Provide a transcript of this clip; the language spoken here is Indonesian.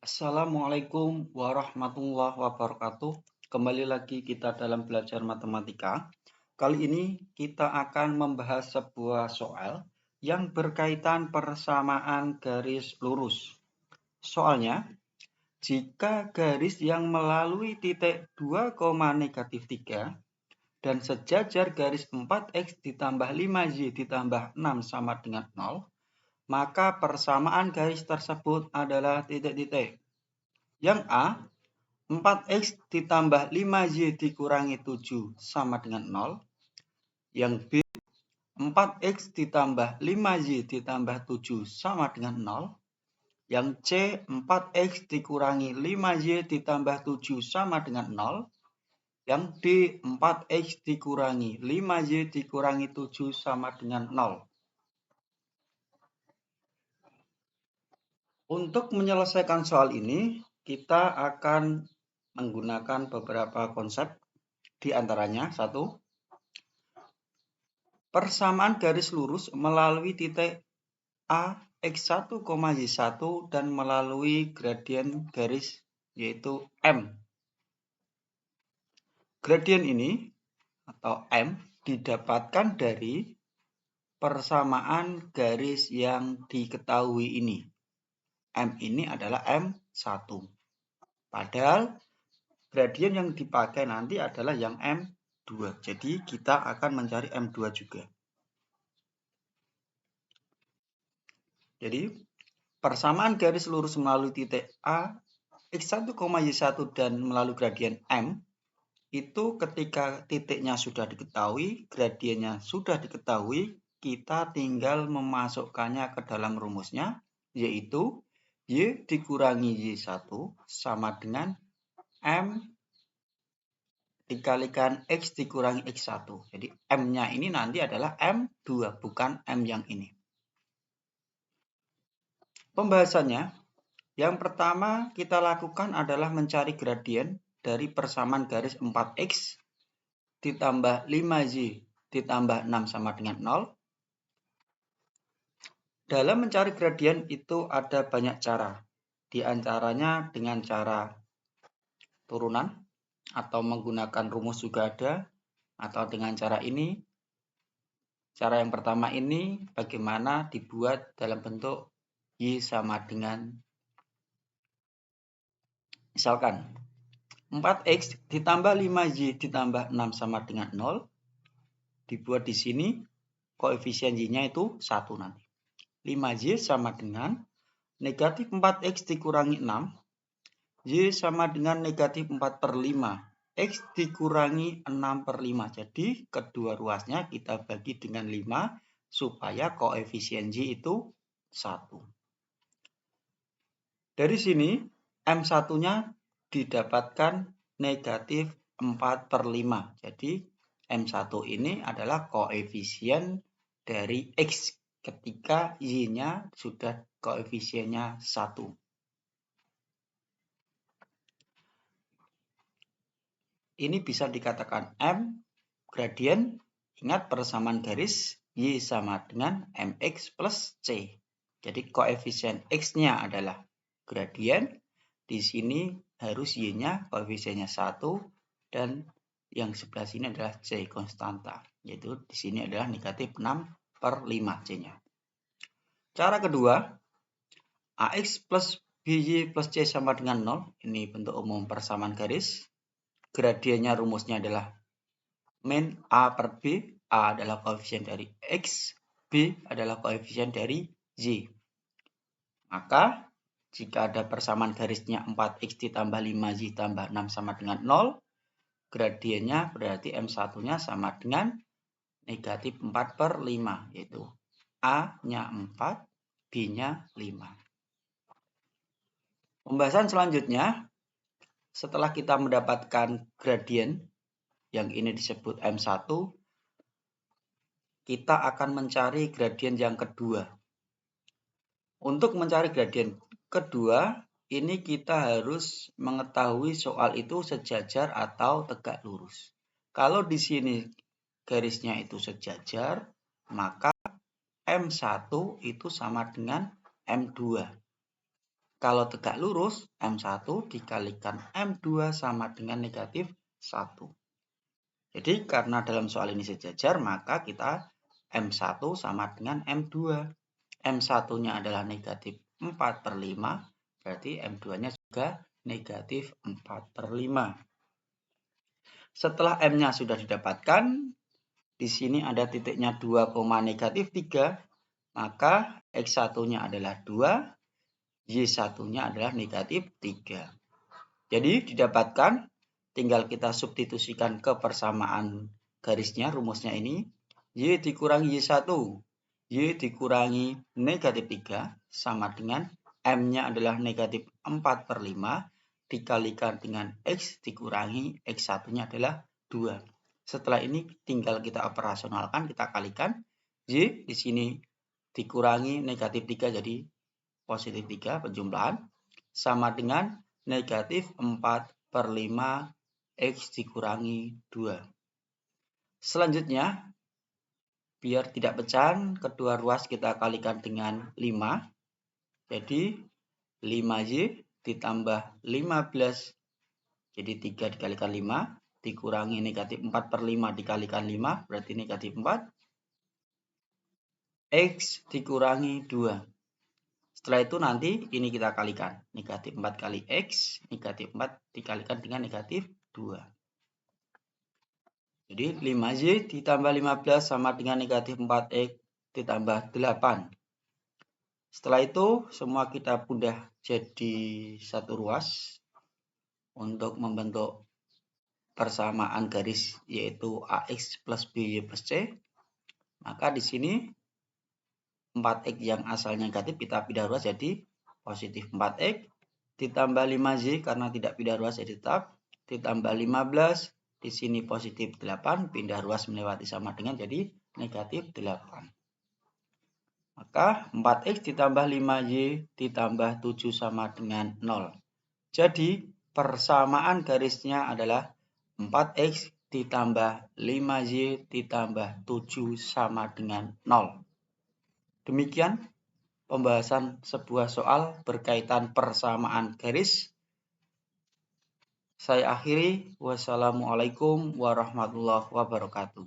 Assalamualaikum warahmatullahi wabarakatuh. Kembali lagi kita dalam belajar matematika. Kali ini kita akan membahas sebuah soal yang berkaitan persamaan garis lurus. Soalnya, jika garis yang melalui titik 2, -3 dan sejajar garis 4x ditambah 5y ditambah 6 sama dengan 0, maka persamaan garis tersebut adalah titik-titik. Yang A, 4x ditambah 5y dikurangi 7 sama dengan 0. Yang B, 4x ditambah 5y ditambah 7 sama dengan 0. Yang C, 4x dikurangi 5y ditambah 7 sama dengan 0. Yang D, 4x dikurangi 5y dikurangi 7 sama dengan 0. Untuk menyelesaikan soal ini, kita akan menggunakan beberapa konsep. Di antaranya, 1. Persamaan garis lurus melalui titik A, X1, Y1 dan melalui gradien garis yaitu M. Gradien ini atau M didapatkan dari persamaan garis yang diketahui ini. M ini adalah M1. Padahal gradien yang dipakai nanti adalah yang M2. Jadi kita akan mencari M2 juga. Jadi persamaan garis lurus melalui titik A, X1, Y1 dan melalui gradien M itu ketika titiknya sudah diketahui, gradiennya sudah diketahui, kita tinggal memasukkannya ke dalam rumusnya, yaitu Y dikurangi Y1 sama dengan M dikalikan X dikurangi X1. Jadi M-nya ini nanti adalah M2, bukan M yang ini. Pembahasannya, yang pertama kita lakukan adalah mencari gradien dari persamaan garis 4x ditambah 5y ditambah 6 sama dengan 0. Dalam mencari gradien itu ada banyak cara. Di antaranya dengan cara turunan atau menggunakan rumus juga ada, atau dengan cara ini. Cara yang pertama ini bagaimana dibuat dalam bentuk Y sama dengan, misalkan 4x ditambah 5y ditambah 6 sama dengan 0. Dibuat di sini koefisien y-nya itu 1 nanti. 5y sama dengan negatif 4x dikurangi 6. Y sama dengan negatif 4/5. X dikurangi 6/5. Jadi kedua ruasnya kita bagi dengan 5 supaya koefisien y itu 1. Dari sini M1-nya didapatkan negatif 4/5. Jadi M1 ini adalah koefisien dari X ketika Y-nya sudah koefisiennya 1. Ini bisa dikatakan M gradien, ingat persamaan garis, Y sama dengan MX plus C. Jadi koefisien X-nya adalah gradien, di sini harus Y-nya koefisiennya 1, dan yang sebelah sini adalah C konstanta, yaitu di sini adalah negatif 6/5 C-nya. Cara kedua, AX plus BY plus C sama dengan 0, ini bentuk umum persamaan garis. Gradiennya rumusnya adalah min A per B. A adalah koefisien dari X, B adalah koefisien dari Y. Maka jika ada persamaan garisnya 4X ditambah 5Y tambah 6 sama dengan 0, gradiennya berarti M1-nya sama dengan negatif 4/5, yaitu A-nya 4, B-nya 5. Pembahasan selanjutnya, setelah kita mendapatkan gradien, yang ini disebut M1, kita akan mencari gradien yang kedua. Untuk mencari gradien kedua, ini kita harus mengetahui soal itu sejajar atau tegak lurus. Kalau di sini garisnya itu sejajar, maka M1 itu sama dengan M2. Kalau tegak lurus, M1 dikalikan M2 sama dengan negatif 1. Jadi karena dalam soal ini sejajar, maka kita M1 sama dengan M2. M1-nya adalah negatif 4/5, berarti M2-nya juga negatif 4/5. Setelah M-nya sudah didapatkan, di sini ada titiknya 2, negatif 3, maka X1-nya adalah 2, Y1-nya adalah negatif 3. Jadi didapatkan, tinggal kita substitusikan ke persamaan garisnya, rumusnya ini. Y dikurangi Y1, Y dikurangi negatif 3, sama dengan M-nya adalah negatif 4/5, dikalikan dengan X dikurangi X1-nya adalah 2. Setelah ini tinggal kita operasionalkan, kita kalikan. Y di sini dikurangi negatif 3 jadi positif 3 penjumlahan, sama dengan negatif 4/5 X dikurangi 2. Selanjutnya, biar tidak pecah, kedua ruas kita kalikan dengan 5. Jadi 5Y ditambah 15. Jadi 3 dikalikan 5 dikurangi negatif 4/5 dikalikan 5 berarti negatif 4. X dikurangi 2. Setelah itu nanti ini kita kalikan. Negatif 4 kali X, negatif 4 dikalikan dengan negatif 2. Jadi 5Y ditambah 15 sama dengan negatif 4X ditambah 8. Setelah itu semua kita pindah jadi satu ruas untuk membentuk persamaan garis yaitu AX plus BY plus C. Maka di sini 4X yang asalnya negatif kita pindah ruas jadi positif 4X ditambah 5Y karena tidak pindah ruas jadi tetap ditambah 15 di sini positif 8 pindah ruas melewati sama dengan jadi negatif 8. Maka 4X ditambah 5Y ditambah 7 sama dengan 0. Jadi persamaan garisnya adalah 4X ditambah 5Y ditambah 7 sama dengan 0. Demikian pembahasan sebuah soal berkaitan persamaan garis. Saya akhiri. Wassalamualaikum warahmatullahi wabarakatuh.